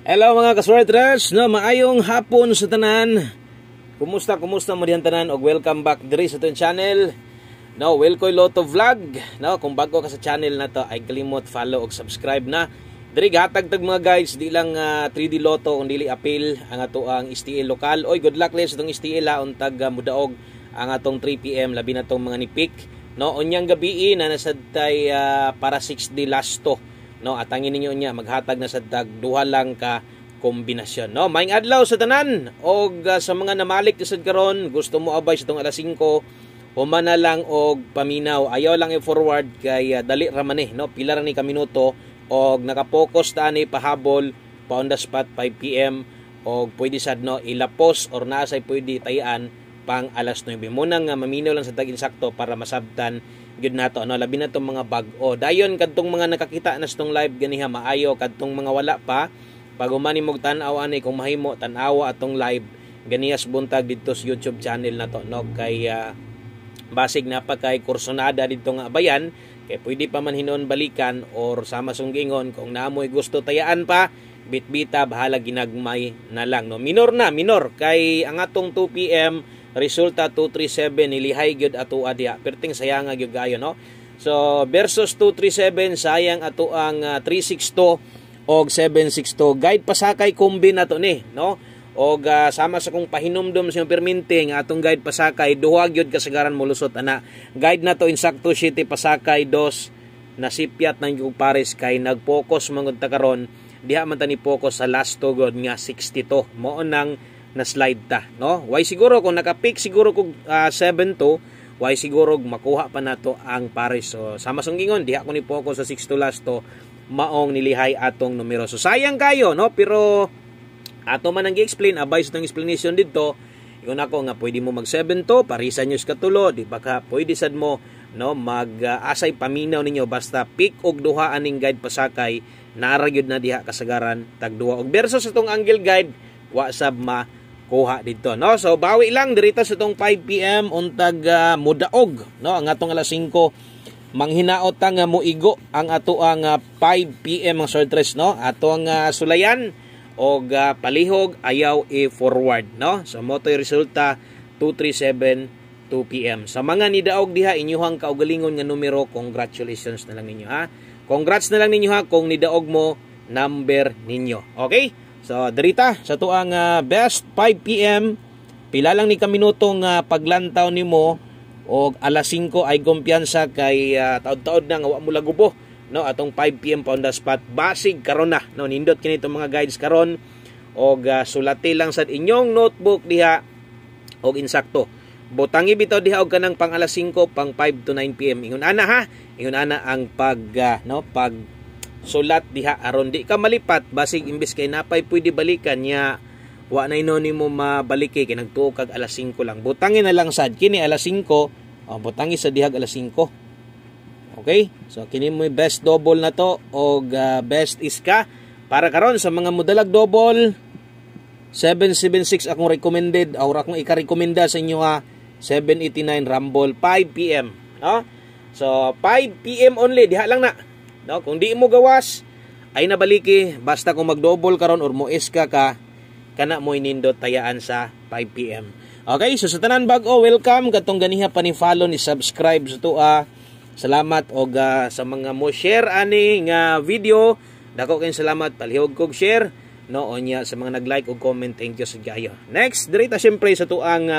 Hello mga kaswertres, no, maayong hapon sa tanan. Kumusta mo diyan tanan og welcome back diri sa atong channel. No, Wilkoy Lotto Vlog. No, kung bago ka sa channel na to, ay kalimot follow og subscribe na. Diri gatag tag mga guys, di lang 3D Lotto on dili appeal ang ato ang STL lokal. Oy, good luck les atong STL on tag mudaog ang atong 3 PM labi na tong mga nipik. No, unyang gabi na nasadtay para 6D last to. No, atangin ninyo niya maghatag na sa tag duha lang ka kombinasyon. No, maayong adlaw sa tanan og sa mga namalik sad karon, gusto mo abay sa tong alas 5, humana lang og paminaw. Ayaw lang i-forward kay dali ra man no, pila ra ni ka minuto og naka-focus ta ni pahabol pa on the spot 5 PM og pwede sad no ilapos or naa say pwede tayan pang alas 9. Muna nga maminaw lang sa tag insakto para masabtan gyud nato no, labi na tong mga bag-o. Dayon kadtong mga nakakita na sa tong live ganiha maayo, kadtong mga wala pa pag umani mog tan-aw ani kung mahimo tan-awa atong live ganihas buntag didto sa YouTube channel na to no, kay basig na pa kay kursonada didto nga bayan kay pwede pa man hinon balikan or sama sunggingon kung naamoy gusto tayaan pa bitbita bahala ginagmay na lang no. Minor kay ang atong 2 PM resulta 237 nilihay gyud ato adya perting sayang gyud gayo no. So versus 237 sayang ato ang 362 og 762 guide pasakay kombi nato ni no. Og sama sa kung pahinumdom sa perminting atong guide pasakay duha gyud kasagaran molusot ana. Guide nato insakto city pasakay dos nasipyat nang yung pares kay nag-focus mangud ta karon diha man ta ni focus sa last to god nga 62 mo nang na slide ta no. Why siguro kung naka-pick siguro kog 7-2, why siguro makuha pa nato ang pares. So sama sunggingon diha ko ni focus sa 6-2 last to maong nilihay atong numero. So sayang kayo no, pero ato man ang gi-explain abay sa tong explanation didto. Ingon ako nga pwede mo mag 7-2 parisan nyo sa katulo, di ba ka pwede sad mo no mag-asay paminaw ninyo basta pick og duha aning guide pasakay naara gyud na diha kasagaran tag duha og versus sa tong angle guide wa sab kuha dito no. So bawi lang dirita sa tong 5 PM untag mudaog no ang atong alas 5 manghinaot nga moigo ang ato ang 5 PM ang sortres no, ato ang sulayan og palihog ayaw i-forward no. So mo toy resulta 237 2 PM. Sa mga nidaog diha inyuhang kaugalingon nga numero, congratulations na lang ninyo ha. Congrats na lang ninyo ha kung nidaog mo number ninyo. Okay? So, dirita sa tuang best 5 PM, pila lang ni ka minutong paglantaw nimo og alas 5 ay kumpiyansa kay taod-taod na nga wa mo lagubo no atong 5 PM pa on the spot. Basig karon na no, nindot kini itong mga guides karon og sulati lang sa inyong notebook diha og insakto. Butangi bitaw diha og kanang pang alas 5 pang 5 to 9 PM. Ingon ana ha, ingon ana ang pag sulat diha aron di ka malipat basig imbes kay napay pwede balikan nya wa na inon mo mabalike kay nagtuo kag alas 5 lang. Butangi na lang sad kini alas 5, butangi sa dihag alas 5. Okay? So kini mo best double na to og best iska para karon sa mga modalag double 776 akong recommended or akong ika-rekomenda sa inyo 789 Rumble 5 PM no. So 5 PM only diha lang na no, kung di mo gawas ay nabaliki basta kung mag-double karon or mo iska ka kana mo inindot tayaan sa 5 PM. Okay, so sa tanan bag-o welcome katong ganiha pa ni follow ni subscribe sa tuwa. Salamat og sa mga mo share ani nga video. Dako kay salamat palihog kog share no onya sa mga nag-like og comment. Thank you sa gayo. Next, dirita syempre sa tuang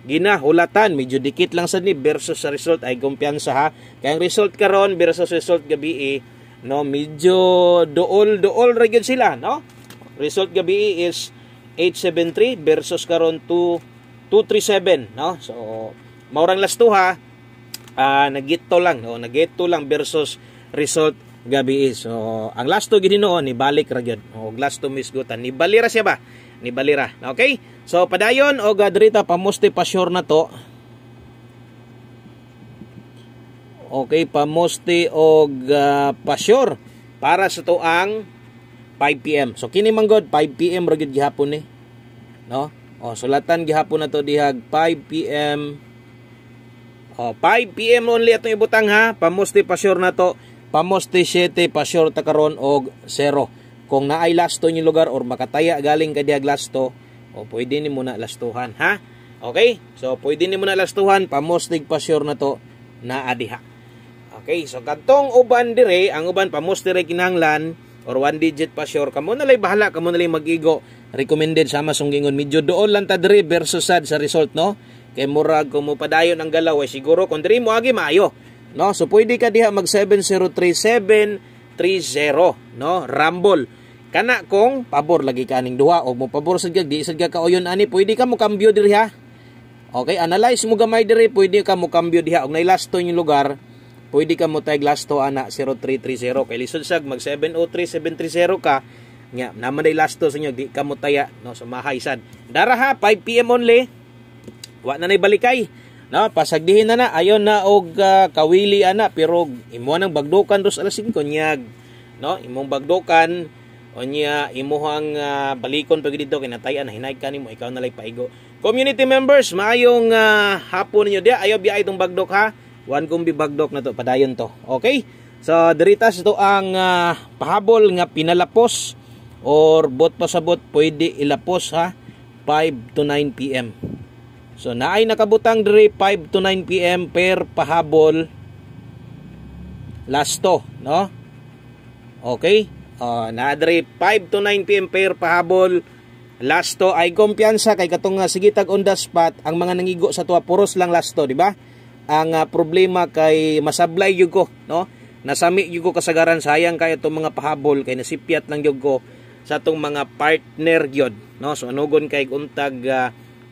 ginahulatan medyo dikit lang sad ni versus sa result ay kumpiyansa ha. Kay ang result karon versus result gabi no medyo dool ra gyud sila no. Result gabi is 873 versus karon 237 no. So maurang last to ha. Nagito lang no, nagito lang versus result gabi. So ang last to gid noon ni balik ra gyud. Og last to misgutan ni balira siya ba? Ni balira. Okay? So padayon og dirita pamoste pa sure na to. Okay, pamoste og pa sure para sa tuang 5 PM. So kini manggod 5 PM ra gyud gihapon ni. No? O sulatan gihapon na to dihag 5 PM. 5 PM only atong ibutang ha. Pamoste pa sure na to. Pamoste 7 pa sure ta karon og 0. kung naay lasto yung lugar or makataya galing ka diag lasto, o pwede ni mo na lastuhan, ha? Okay? So pwede ni mo na lastuhan, pamostig pa sure na to na adiha. Okay, so kadtong uban dire, ang uban pamos dire kinahanglan or 1 digit pa sure, kamo na lay bahala, kamo na lay mag-igo. Recommended sa masungingon, medyo doon lang ta dire versus sad sa result, no? Kay murag kung mo padayon ang galaw ay siguro kung diri mo agi maayo, no? So pwede ka diha mag 703-730, no? Rumble. Kana kung pabor lagi ka ning duha o mo pabor sad di sad ka kauyon ani, pwede ka mo kambyo diri ha. Okay, analyze mo gamay diri, pwede ka mo kambyo diha og nay lasto yung lugar. Pwede ka mo tag lasto ana 0330 kay lisod sag mag 703-730 ka. Nya naman day lasto sa inyo, di ka mo taya, no? So mahaysan. Dara ha, 5 PM only. Wa na nay balikay. No, pasagdihin na ayon na og kawili ana, pero imo nang bagdukan dos alas 5 nyag. No, imong bagdukan onya imuhang balikon pag dito kinatayan hinay kanimo, ikaw na lay paigo. Community members, maayong hapon ninyo dia. Ayo biya itong bagdok ha. Wan kumbi bagdok na to, padayon to. Okay? So diritas ito ang pahabol nga pinalapos or bot pa sa bot pwede ilapos ha 5 to 9 PM. So naay nakabutang diri 5 to 9 PM per pahabol lasto, no? Okay? Na diri 5 to 9 PM per pahabol lasto ay kumpiyansa kay katong sige tag on the spot ang mga nangigo sa tuwa puros lang lasto, di ba? Ang problema kay masablay yun ko, no? Nasami yun ko kasagaran, sayang kay itong mga pahabol kay nasipyat lang yun ko sa itong mga partner yun, no? So anugon kay untag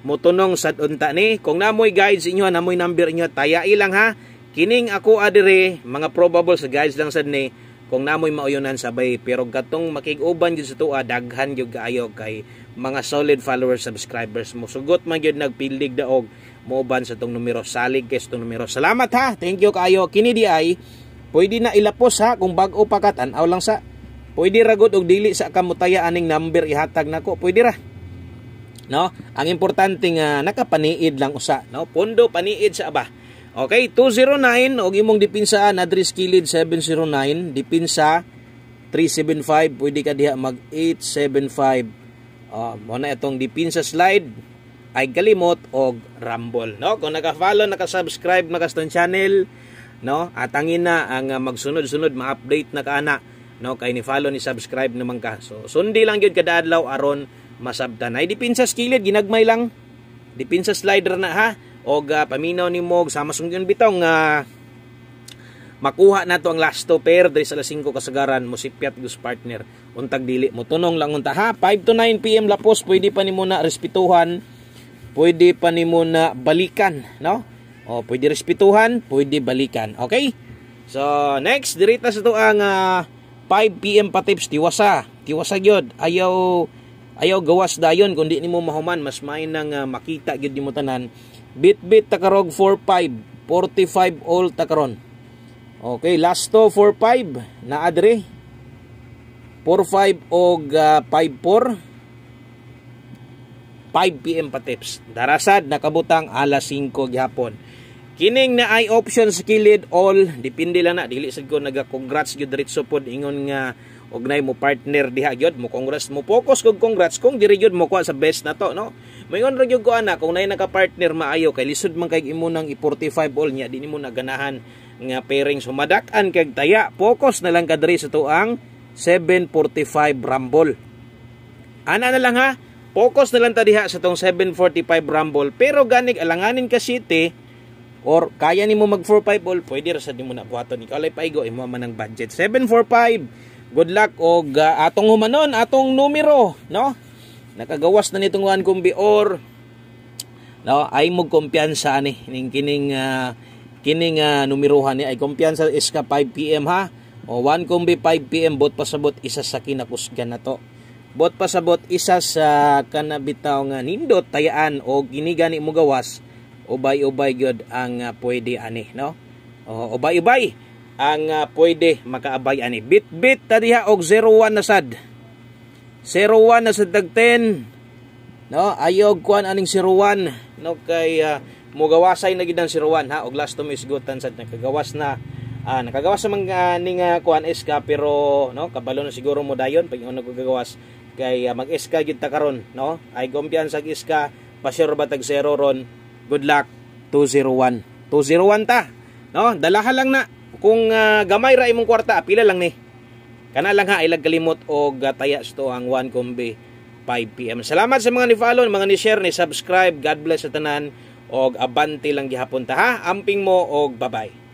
mutunong sa unta ni. Kung namoy guides inyo, namoy number inyo, tayai lang ha. Kining ako adire, mga probable sa guides lang sad ni. Kung namoy mauyonan sabay, pero katong makig-uban jud sa tuwa, daghan jud kaayo kay mga solid followers, subscribers mo. Sugot man jud nagpildig daog moban sa tong numero, salig kay sa tong numero. Salamat ha. Thank you kaayo. Kini di ay pwede na ilapos ha kung bag-o pa ka tan-aw lang sa. Pwede ra gud og dili sa kamutaya aning number ihatag nako. Pwede ra. No? Ang importante nga nakapaniid lang usa, no? Pondo paniid sa aba. Okay, 209 og imong dipinsa Nadris Kilid 709, dipinsa 375, pwede ka diha mag 875. Mo na itong dipinsa slide ay kalimot og rumble, no? Kung naka-follow, naka-subscribe na kaston channel, no? Atangin na ang magsunod-sunod ma-update na kaana, no? Kay ni follow ni subscribe naman ka. So sundi lang gyud kada adlaw aron masabtan. Ay dipinsa skilid ginagmay lang. Dipinsa slider na ha. Og paminaw ni Mog sama sungyon bitong makuha na to ang lasto pair diri sa alas 5 kasagaran mo sipyat gus partner untag dili mo tunong lang unta ha 5 to 9 PM lapos pwede pa nimo na respetuhan, pwede pa nimo na balikan, no? O pwede respetuhan, pwede balikan. Okay? So next dirita sa to ang 5 PM pa tips tiwasa gyud. Ayaw gawas dayon kundi nimo mahuman mas may nang makita gyud nimo tanan. Bit takarog 45 45 all takaron. Okay, lasto 45 na adre 45 og 54 5 PM pa tips. Darasad nakabutang alas 5 gihapon. Kining na ay option sa kilid all depende lang na dili sad ko naga-congrats gyud diretso pod ingon nga og nay mo partner diha gyud mo congrats mo focus kog congrats kung diri gyud mo kuha sa best na to, no? Mayon ra gyud ko ana kung nay naka-partner maayo kay lisod man kay imo nang i-45 all nya di nimo naganahan nga pairing sumadak-an kag taya focus na lang ka diri sa tuang 745 rumble. Ana na lang ha, focus na lang ta diha sa tong 745 rumble pero ganig alanganin ka city or kaya nimo mag 45 all pwede ra sad nimo na buhaton ikaw lay paigo imo man ang budget 745. Good luck og atong humanon atong numero, no? Nakagawas na nitong 1 kumbi or no ay mo kumpiyansa ni kining numerohan ni ay kumpiyansa is ka 5 PM ha o 1 kumbi 5 PM bot pasabot isa sa kinakusgan na to. Bot pasabot isa sa kanabitaw nga nindot tayaan o ginigani mo gawas ubay-ubay gyud ang pwede ani, no? O ubay-ubay ang pwede makaabay ani. Bit ta diha og 01 na sad. 01 na sad tag 10. No, ayog kuan aning 01 no kay mugawasay na gid ang 01 ha og last to misgutan sad nakagawas na nakagawas sa mga ning kuan iska pero no kabalo na siguro mo dayon pag yung nagagawas kay mag-iska gyud ta karon no ay kumpiyansa sa iska pa-sure ba tag 0 ron. Good luck 201 ta no dalaha lang na kung gamay ra imong kwarta pila lang ni kana lang ha ilag kalimot og taya sto ang 1 Kombe 5 PM. Salamat sa mga ni-follow, mga ni-share, ni-subscribe. God bless sa tanan og abante lang gihapon ta ha. Amping mo og bye-bye.